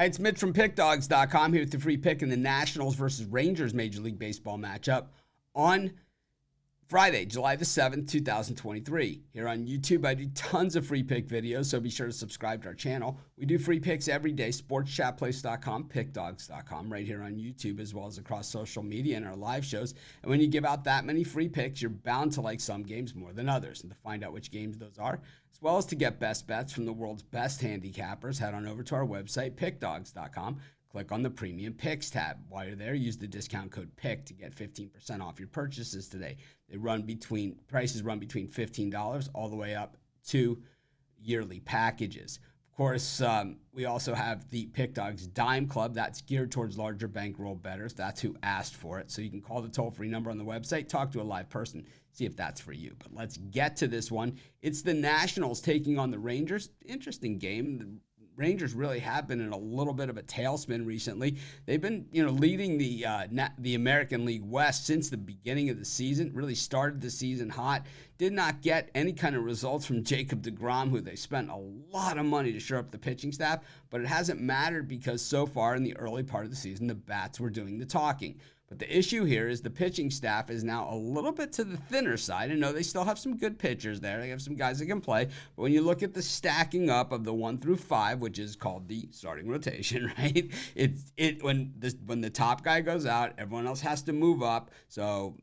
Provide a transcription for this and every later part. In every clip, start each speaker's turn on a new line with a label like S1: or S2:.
S1: Hi, it's Mitch from Pickdawgz.com here with the free pick in the Nationals versus Rangers Major League Baseball matchup on Friday, July the 7th, 2023. Here on YouTube, I do tons of free pick videos, so be sure to subscribe to our channel. We do free picks every day, sportschatplace.com, pickdawgz.com, right here on YouTube, as well as across social media and our live shows. And when you give out that many free picks, you're bound to like some games more than others. And to find out which games those are, as well as to get best bets from the world's best handicappers, head on over to our website, pickdawgz.com. Click on the Premium Picks tab. While you're there, use the discount code PICK to get 15% off your purchases today. Prices run between $15 all the way up to yearly packages. Of course, we also have the Pick Dawgz Dime Club. That's geared towards larger bankroll bettors. That's who asked for it. So you can call the toll-free number on the website, talk to a live person, see if that's for you. But let's get to this one. It's the Nationals taking on the Rangers. Interesting game. The Rangers really have been in a little bit of a tailspin recently. They've been, leading the American League West since the beginning of the season. Really started the season hot. Did not get any kind of results from Jacob deGrom, who they spent a lot of money to shore up the pitching staff. But it hasn't mattered because so far in the early part of the season, the bats were doing the talking. But the issue here is the pitching staff is now a little bit to the thinner side. I know they still have some good pitchers there. They have some guys that can play. But when you look at the stacking up of the 1 through 5, which is called the starting rotation, right? When the top guy goes out, everyone else has to move up. So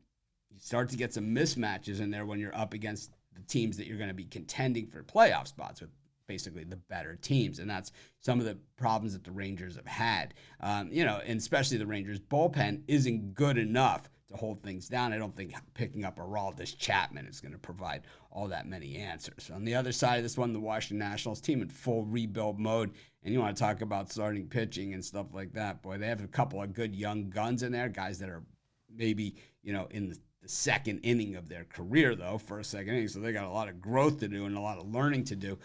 S1: you start to get some mismatches in there when you're up against the teams that you're going to be contending for playoff spots with. Basically the better teams, and that's some of the problems that the Rangers have had. And especially the Rangers bullpen isn't good enough to hold things down. I don't think picking up Aroldis Chapman is going to provide all that many answers. On the other side of this one, the Washington Nationals team in full rebuild mode, and you want to talk about starting pitching and stuff like that. Boy, they have a couple of good young guns in there, guys that are maybe, in the second inning of their career, though, first, second inning. So they got a lot of growth to do and a lot of learning to do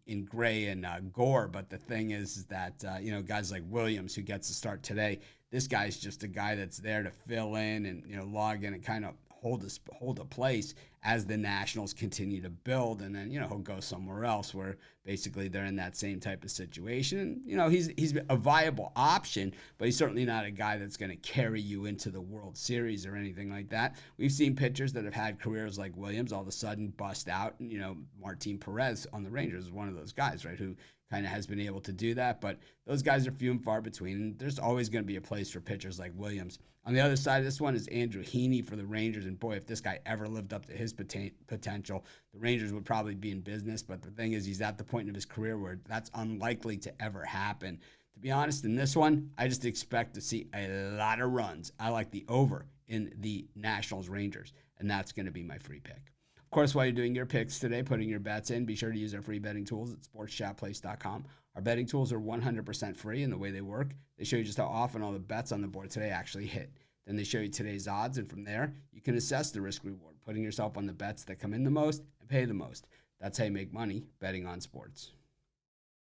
S1: in Gray and Gore. But the thing is that, guys like Williams, who gets to start today, this guy's just a guy that's there to fill in and, log in and kind of hold a place as the Nationals continue to build, and then he'll go somewhere else where basically they're in that same type of situation. He's a viable option, but he's certainly not a guy that's going to carry you into the World Series or anything like that. We've seen pitchers that have had careers like Williams all of a sudden bust out, and Martin Perez on the Rangers is one of those guys, right, who kind of has been able to do that, but those guys are few and far between. There's always going to be a place for pitchers like Williams. On the other side of this one is Andrew Heaney for the Rangers, and boy, if this guy ever lived up to his potential, the Rangers would probably be in business, but the thing is he's at the point of his career where that's unlikely to ever happen. To be honest, in this one, I just expect to see a lot of runs. I like the over in the Nationals-Rangers, and that's going to be my free pick. Of course, while you're doing your picks today, putting your bets in, be sure to use our free betting tools at sportschatplace.com. Our betting tools are 100% free, and the way they work, they show you just how often all the bets on the board today actually hit. Then they show you today's odds, and from there, you can assess the risk-reward, putting yourself on the bets that come in the most and pay the most. That's how you make money betting on sports.